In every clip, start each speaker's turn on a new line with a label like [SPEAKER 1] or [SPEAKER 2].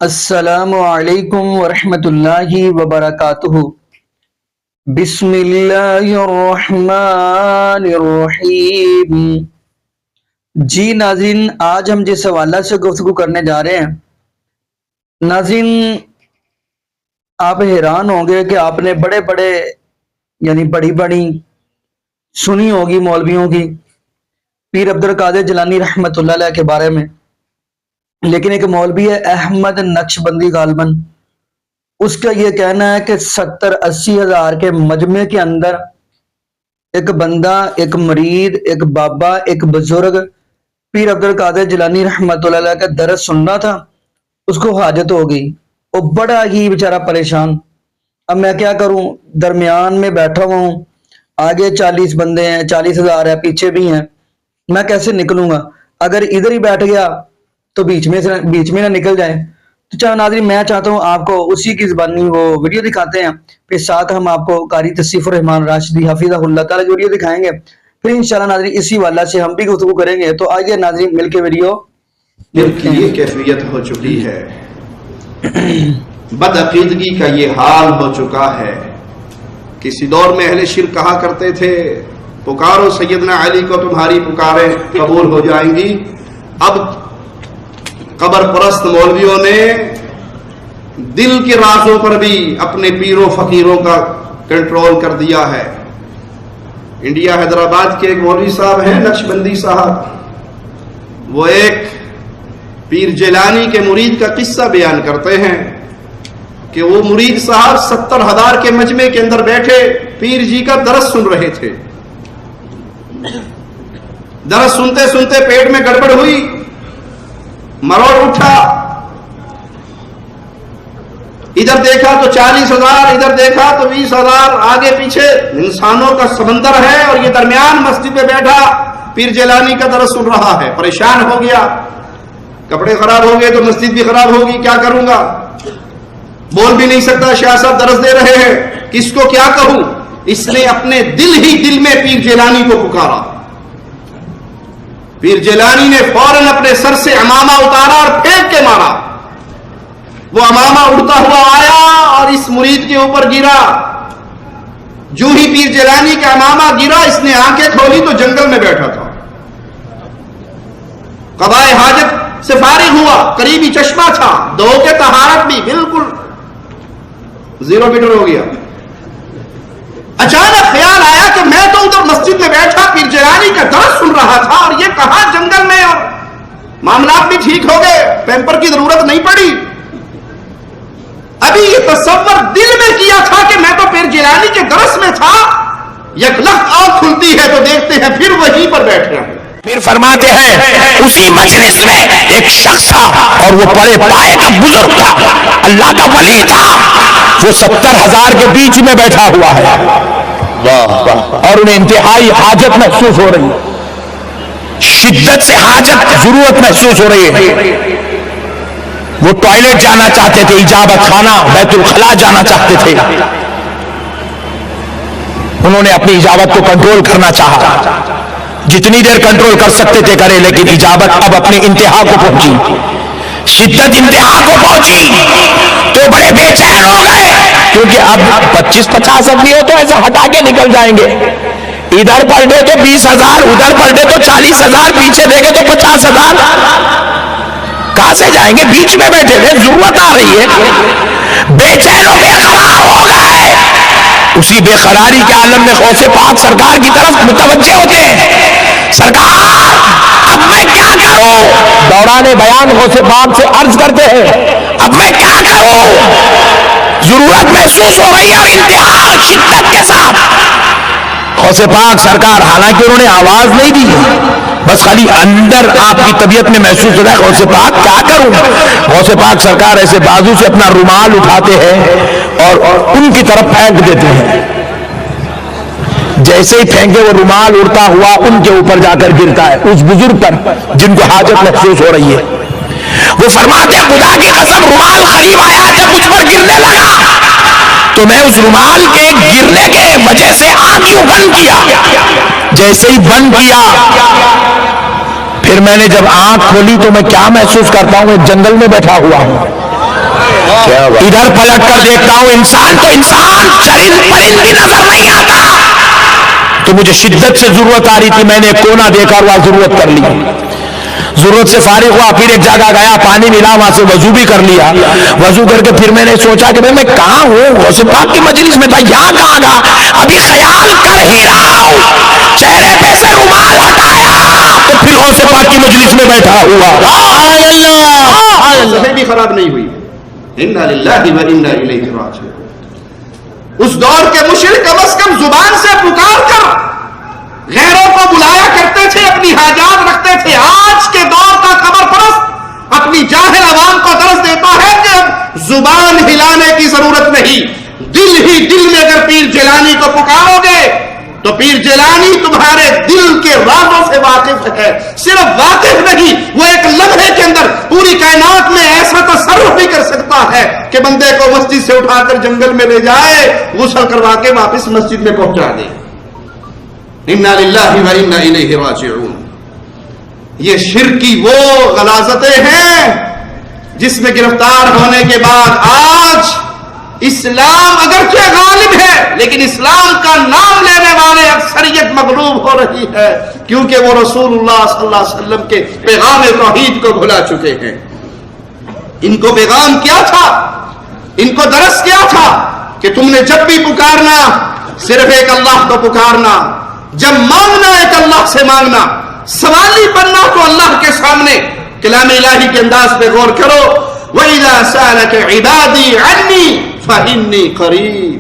[SPEAKER 1] السلام علیکم ورحمۃ اللہ وبرکاتہ۔ بسم اللہ الرحمن الرحیم۔ جی ناظرین، آج ہم جس حوالہ سے گفتگو کرنے جا رہے ہیں، ناظرین آپ حیران ہوں گے کہ آپ نے بڑے بڑی بڑی سنی ہوگی مولویوں کی، پیر عبدالقادر جیلانی رحمۃ اللہ علیہ کے بارے میں، لیکن ایک مولوی ہے احمد نقشبندی غالباً، اس کا یہ کہنا ہے کہ 70-80 ہزار کے مجمع کے اندر ایک بندہ، ایک مرید، ایک بابا، ایک بزرگ پیر عبدالقادر جیلانی رحمۃ اللہ علیہ کا درس سننا تھا، اس کو حاجت ہو گئی، وہ بڑا ہی بیچارہ پریشان۔ اب میں کیا کروں، درمیان میں بیٹھا ہوا ہوں، آگے 40 بندے ہیں، 40 ہزار ہے، پیچھے بھی ہیں، میں کیسے نکلوں گا؟ اگر ادھر ہی بیٹھ گیا تو بیچ میں نہ نکل جائے۔ تو چاہے ناظرین، میں چاہتا ہوں آپ کو اسی کی زبانی وہ ویڈیو دکھاتے ہیں، پھر ساتھ ہم آپ کو قاری تصیف الرحمان راشدی حفظہ اللہ تعالی ویڈیو دکھائیں گے، پھر انشاءاللہ ناظرین اسی والا سے ہم بھی گفتگو کریں گے۔ تو آئیے ناظرین مل کے ویڈیو
[SPEAKER 2] کی یہ کیفیت ہو چکی ہے، بدعقیدگی کا یہ حال ہو چکا ہے۔ کسی دور میں اہل شرک کہا کرتے تھے پکارو سیدنا علی کو تمہاری پکاریں قبول ہو جائیں گی۔ اب قبر پرست مولویوں نے دل کے رازوں پر بھی اپنے پیروں فقیروں کا کنٹرول کر دیا ہے۔ انڈیا حیدرآباد کے ایک مولوی صاحب ہیں نقشبندی صاحب، وہ ایک پیر جیلانی کے مرید کا قصہ بیان کرتے ہیں کہ وہ مرید صاحب 70,000 کے مجمع کے اندر بیٹھے پیر جی کا درس سن رہے تھے۔ درس سنتے سنتے پیٹ میں گڑبڑ ہوئی، مروڑ اٹھا، ادھر دیکھا تو 40,000، ادھر دیکھا تو 20,000، آگے پیچھے انسانوں کا سمندر ہے، اور یہ درمیان مسجد میں بیٹھا پیر جیلانی کا درس سن رہا ہے۔ پریشان ہو گیا، کپڑے خراب ہو گئے تو مسجد بھی خراب ہوگی، کیا کروں گا؟ بول بھی نہیں سکتا، شاہ صاحب درس دے رہے ہیں، کس کو کیا کہوں؟ اس نے اپنے دل میں پیر جیلانی کو پکارا۔ پیر جیلانی نے فوراً اپنے سر سے عمامہ اتارا اور پھینک کے مارا، وہ عمامہ اڑتا ہوا آیا اور اس مرید کے اوپر گرا۔ جو ہی پیر جیلانی کا عمامہ گرا، اس نے آنکھیں کھولی تو جنگل میں بیٹھا تھا، قضائے حاجت سے فارغ ہوا، قریبی چشمہ تھا، دو کے طہارت بھی بالکل 0 میٹر ہو گیا۔ اچانک خیال آیا کہ میں تو ادھر مسجد میں بیٹھا پیر جیلانی کا درس سن رہا تھا، اور یہ کہاں جنگل میں، اور معاملات بھی ٹھیک ہو گئے، پیمپر کی ضرورت نہیں پڑی۔ ابھی یہ تصور دل میں کیا تھا کہ میں تو پیر جیلانی کے درس میں تھا، یک لخت آنکھ کھلتی ہے تو دیکھتے ہیں پھر وہیں پر بیٹھے ہیں۔
[SPEAKER 3] پھر فرماتے ہیں اسی مجلس میں ایک شخص تھا، اور وہ بڑے پائے کا بزرگ تھا، اللہ کا ولی تھا، وہ 70,000 کے بیچ میں بیٹھا ہوا ہے، اور انہیں انتہائی حاجت محسوس ہو رہی ہے، شدت سے حاجت، ضرورت محسوس ہو رہی ہے۔ وہ ٹوائلٹ جانا چاہتے تھے، اجابت خانہ بیت الخلا جانا چاہتے تھے، انہوں نے اپنی اجابت کو کنٹرول کرنا چاہا، جتنی دیر کنٹرول کر سکتے تھے کرے، لیکن اجابت اب اپنے انتہا کو پہنچی، شدت انتہا کو پہنچی تو بڑے بے چین ہو گئے، کیونکہ اب 25-50 آدمی ہو تو ایسے ہٹا کے نکل جائیں گے، ادھر پلٹے تو 20,000، ادھر پلٹے تو 40,000، پیچھے دیکھے تو 50,000، کہاں سے جائیں گے؟ بیچ میں بیٹھے تھے، ضرورت آ رہی ہے، بے چین و بے قرار ہو گئے۔ اسی بے قراری کے عالم میں غوث پاک سرکار کی طرف متوجہ ہوتے ہیں، سرکار اب میں کیا کروں؟ دوران بیان غوث پاک سے عرض کرتے ہیں اب میں کیا کروں؟ ضرورت محسوس ہو رہی ہے اور انتہا شدت کے ساتھ۔ غوث پاک سرکار، حالانکہ انہوں نے آواز نہیں دی، بس خالی اندر آپ کی طبیعت میں محسوس ہو رہا ہے غوث پاک کیا کروں؟ غوث پاک سرکار ایسے بازو سے اپنا رومال اٹھاتے ہیں اور ان کی طرف پھینک دیتے ہیں، جیسے ہی پھینکے وہ رومال اڑتا ہوا ان کے اوپر جا کر گرتا ہے، اس بزرگ پر جن کو حاجت محسوس ہو رہی ہے۔ وہ فرماتے ہیں خدا کی قسم رومال قریب آیا، جب مجھ پر گرنے لگا تو میں اس رومال کے گرنے کے وجہ سے آنکھ یوں بند کیا، جیسے ہی بند کیا پھر میں نے جب آنکھ کھولی تو میں کیا محسوس کرتا ہوں؟ جنگل میں بیٹھا ہوا ہوں، ادھر پلٹ کر دیکھتا ہوں انسان تو انسان، چرند پرند بھی نظر نہیں آتا. تو مجھے شدت سے ضرورت آ رہی تھی، میں نے ایک کونا دیکھا اور وہاں ضرورت کر لی. ضرورت سے فارغ ہوا، پھر ایک جگہ گیا، پانی ملا، وہاں سے وضو بھی کر لیا. وضو کر کے پھر میں نے سوچا کہ میں کہاں ہوں، غوث پاک کی مجلس میں تھا، یہاں کہاں گا؟ ابھی خیال کر ہی رہا ہوں، چہرے پہ سے رومال ہٹایا تو پھر غوث پاک کی مجلس میں بیٹھا ہوا.
[SPEAKER 2] صحیح بھی خراب نہیں ہوئی. انا للہ و انا الیہ راجعون. اس دور کے مشرک کم از کم زبان سے پکار کر غیروں کو بلایا کرتے تھے، اپنی حاجات رکھتے تھے. آج کے دور کا قبر پرست اپنی جاہل عوام کو درس دیتا ہے کہ اب زبان ہلانے کی ضرورت نہیں، دل ہی دل میں اگر پیر جیلانی کو پکارو گے تو پیر جیلانی تمہارے دل کے رازوں سے واقف ہے. صرف واقف نہیں، وہ ایک لمحے کے اندر پوری کائنات میں ایسا تصرف بھی کر سکتا ہے کہ بندے کو مسجد سے اٹھا کر جنگل میں لے جائے، غسل کروا کے واپس مسجد میں پہنچا دے. انا للہ و انا الیہ راجعون. یہ شرک کی وہ غلاظتیں ہیں جس میں گرفتار ہونے کے بعد آج اسلام اگرچہ غالب ہے لیکن اسلام کا نام لینے والے اکثریت مغلوب ہو رہی ہے، کیونکہ وہ رسول اللہ صلی اللہ علیہ وسلم کے پیغام توحید کو بھلا چکے ہیں. ان کو پیغام کیا تھا، ان کو درس کیا تھا کہ تم نے جب بھی پکارنا صرف ایک اللہ کو پکارنا، جب مانگنا ایک اللہ سے مانگنا، سوالی بننا تو اللہ کے سامنے. کلام الہی کے انداز پہ غور کرو. وَإِذَا سَأَلَكَ عِبَادِي عَنِّي فَإِنِّي قَرِيبٌ.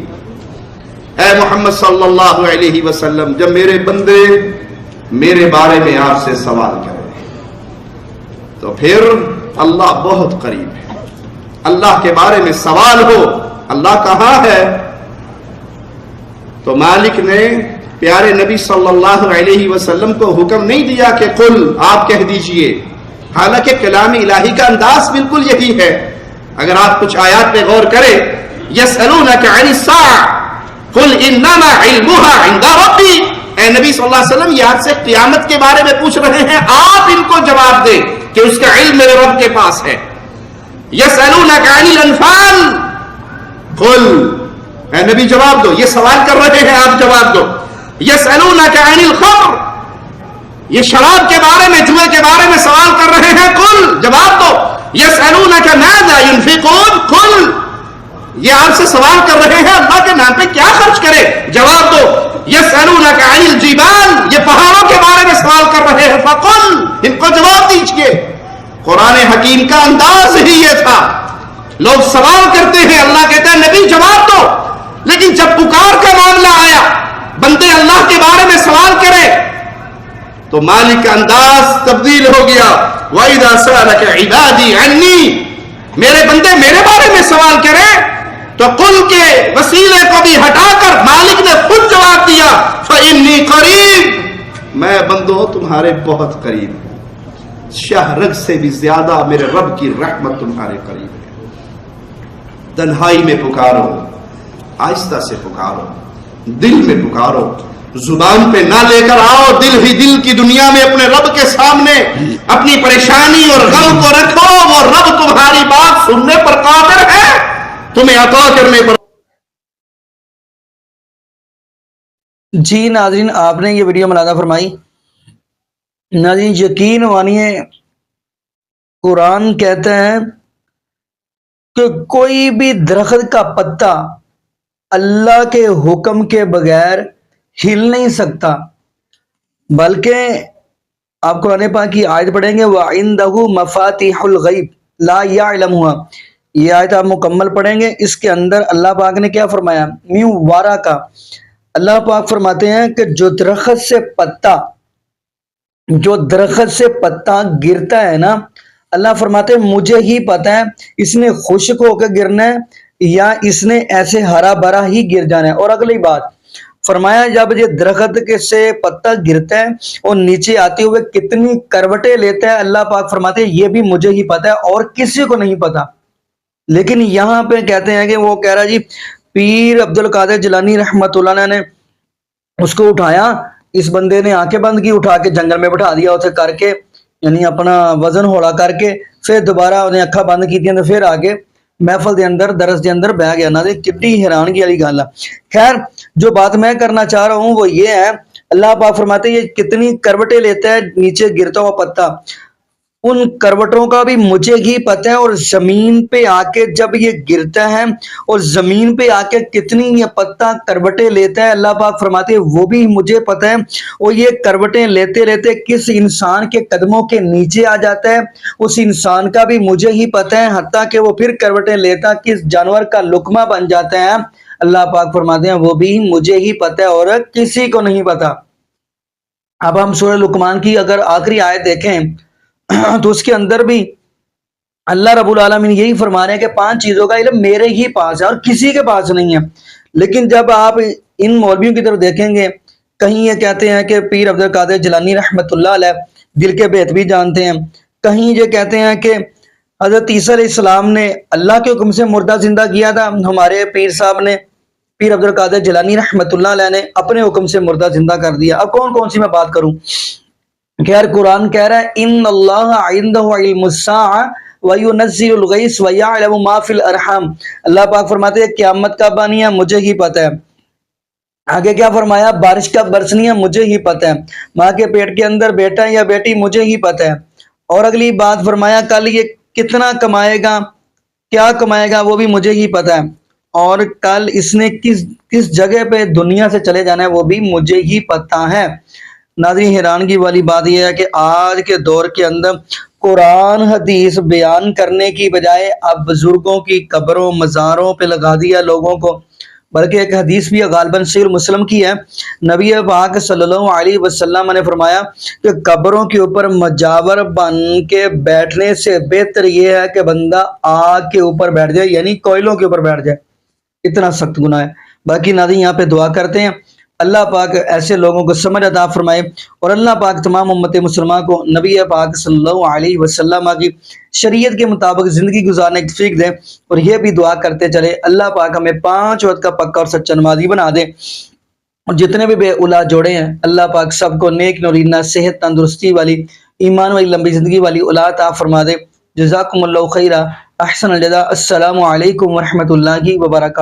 [SPEAKER 2] اے محمد صلی اللہ علیہ وسلم، جب میرے بندے میرے بارے میں آپ سے سوال کریں تو پھر اللہ بہت قریب ہے. اللہ کے بارے میں سوال ہو، اللہ کہاں ہے؟ تو مالک نے پیارے نبی صلی اللہ علیہ وسلم کو حکم نہیں دیا کہ قل، آپ کہہ دیجئے، حالانکہ کلام الہی کا انداز بالکل یہی ہے. اگر آپ کچھ آیات پہ غور کریں، یسألونک عن الساعة قل انما علمها عند ربی. اے نبی صلی اللہ علیہ وسلم، یہ آپ سے قیامت کے بارے میں پوچھ رہے ہیں، آپ ان کو جواب دیں کہ اس کا علم میرے رب کے پاس ہے. یسألونک عن الانفال قل، اے نبی جواب دو، یہ سوال کر رہے ہیں آپ جواب دو. یسألونک عن الخمر، یہ شراب کے بارے میں، جوئے کے بارے میں سوال کر رہے ہیں، قل، جواب دو. یسألونک ماذا ينفقون قل، یہ آپ سے سوال کر رہے ہیں اللہ کے نام پہ کیا خرچ کرے، جواب دو. یسألونک عن الجبال، یہ پہاڑوں کے بارے میں سوال کر رہے ہیں، فقل، ان کو جواب دیجئے. قرآن حکیم کا انداز ہی یہ تھا. لوگ سوال کرتے ہیں، اللہ کہتا ہے نبی جواب دو. لیکن جب پکار کا معاملہ آیا، بندے اللہ کے بارے میں سوال کرے تو مالک کا انداز تبدیل ہو گیا. وَإِذَا سَأَلَكَ عِبَادِي عَنِّي، میرے بندے میرے بارے میں سوال کرے تو قل کے وسیلے کو بھی ہٹا کر مالک نے خود جواب دیا، فَإِنِّي قَرِيب، میں بندو تمہارے بہت قریب ہوں. شاہ رگ سے بھی زیادہ میرے رب کی رحمت تمہارے قریب ہے. تنہائی میں پکارو، آہستہ سے پکارو، دل میں پکارو، زبان پہ نہ لے کر آؤ. دل ہی دل کی دنیا میں اپنے رب کے سامنے اپنی پریشانی اور غم کو رکھو. وہ رب تمہاری بات سننے پر قادر ہے، تمہیں عطا کرنے پر.
[SPEAKER 1] جی ناظرین، آپ نے یہ ویڈیو ملاحظہ فرمائی. ناظرین یقین مانیے، قرآن کہتا ہے کہ کوئی بھی درخت کا پتا اللہ کے حکم کے بغیر ہل نہیں سکتا. بلکہ آپ قرآن پاک کی آیت پڑھیں گے، وَعِندَهُ مَفَاتِحُ الْغَيْبِ لَا يَعْلَمُهَا. یہ آیت آپ مکمل پڑھیں گے، اس کے اندر اللہ پاک نے کیا فرمایا، میو وارا کا. اللہ پاک فرماتے ہیں کہ جو درخت سے پتا گرتا ہے نا، اللہ فرماتے ہیں مجھے ہی پتا ہے اس نے خشک ہو کے گرنا ہے یا اس نے ایسے ہرا بھرا ہی گر جانا ہے. اور اگلی بات فرمایا، جب یہ درخت کے سے پتا گرتا ہے اور نیچے آتے ہوئے کتنی کروٹیں لیتا ہے، اللہ پاک فرماتے ہیں یہ بھی مجھے ہی پتا ہے اور کسی کو نہیں پتا. لیکن یہاں پہ کہتے ہیں کہ وہ کہہ رہا جی پیر عبد القادر جیلانی رحمت اللہ نے اس کو اٹھایا، اس بندے نے آنکھیں بند کی، اٹھا کے جنگل میں بٹھا دیا اسے کر کے، یعنی اپنا وزن ہوڑا کر کے، پھر دوبارہ انہیں اکھا بند کی تھی تو پھر آگے محفل دے اندر درس دے اندر بہ گیا نا، کتنی حیرانگی والی گل ہے۔ خیر جو بات میں کرنا چاہ رہا ہوں وہ یہ ہے، اللہ پاک فرماتے ہیں یہ کتنی کروٹیں لیتا ہے نیچے گرتا ہوا پتا، ان کروٹوں کا بھی مجھے ہی پتہ ہے، اور زمین پہ آ کے جب یہ گرتا ہے اور زمین پہ آ کے کتنی یہ پتا کروٹیں لیتا ہے، اللہ پاک فرماتے ہیں وہ بھی مجھے پتہ ہے، اور یہ کروٹیں لیتے لیتے کس انسان کے قدموں کے نیچے آ جاتا ہے اس انسان کا بھی مجھے ہی پتہ ہے، حتیٰ کہ وہ پھر کروٹیں لیتا کس جانور کا لقمہ بن جاتا ہے، اللہ پاک فرماتے ہیں وہ بھی مجھے ہی پتہ ہے اور کسی کو نہیں پتہ۔ اب ہم سورہ لقمان کی اگر آخری آیت دیکھیں تو اس کے اندر بھی اللہ رب العالمین یہی فرما رہے ہیں کہ 5 چیزوں کا علم میرے ہی پاس ہے اور کسی کے پاس نہیں ہے۔ لیکن جب آپ ان مولویوں کی طرف دیکھیں گے، کہیں یہ کہتے ہیں کہ پیر عبد القادر جیلانی رحمۃ اللہ علیہ دل کے بھید بھی جانتے ہیں، کہیں یہ کہتے ہیں کہ حضرت عیسیٰ علیہ السلام نے اللہ کے حکم سے مردہ زندہ کیا تھا، ہمارے پیر صاحب نے پیر عبد القادر جیلانی رحمۃ اللہ علیہ نے اپنے حکم سے مردہ زندہ کر دیا۔ اب کون سی میں بات کروں؟ خیر قرآن کہہ رہا ہے ان اللہ عنده علم الساعہ وینزل الغیث ویعلم ما فی الارحام، اللہ پاک فرماتے ہیں قیامت کب آنی ہے مجھے ہی پتہ ہے۔ آگے کیا فرمایا؟ بارش کب برسنی ہے مجھے ہی پتہ ہے، ماں کے پیٹ کے اندر بیٹا ہے یا بیٹی مجھے ہی پتہ ہے، اور اگلی بات فرمایا کل یہ کتنا کمائے گا کیا کمائے گا وہ بھی مجھے ہی پتہ ہے، اور کل اس نے کس جگہ پہ دنیا سے چلے جانا ہے وہ بھی مجھے ہی پتہ ہے۔ ناظرین حیرانگی والی بات یہ ہے کہ آج کے دور کے اندر قرآن حدیث بیان کرنے کی بجائے اب بزرگوں کی قبروں مزاروں پہ لگا دیا لوگوں کو، بلکہ ایک حدیث بھی غالباً صحیح مسلم کی ہے، نبی پاک صلی اللہ علیہ وسلم نے فرمایا کہ قبروں کے اوپر مجاور بن کے بیٹھنے سے بہتر یہ ہے کہ بندہ آگ کے اوپر بیٹھ جائے، یعنی کوئلوں کے اوپر بیٹھ جائے، اتنا سخت گناہ ہے۔ باقی ناظرین یہاں پہ دعا کرتے ہیں اللہ پاک ایسے لوگوں کو سمجھ عطا فرمائے، اور اللہ پاک تمام امت مسلمہ کو نبی پاک صلی اللہ علیہ وسلم کی شریعت کے مطابق زندگی گزارنے کی توفیق دے، اور یہ بھی دعا کرتے چلے اللہ پاک ہمیں 5 وقت کا پکا اور سچا نمازی بنا دے، اور جتنے بھی بے اولاد جوڑے ہیں اللہ پاک سب کو نیک نورینہ صحت تندرستی والی ایمان والی لمبی زندگی والی اولاد عطا فرما دے۔ جزاکم اللہ خیرہ، احسن الجزاء، السلام علیکم ورحمۃ اللہ وبرکاتہ۔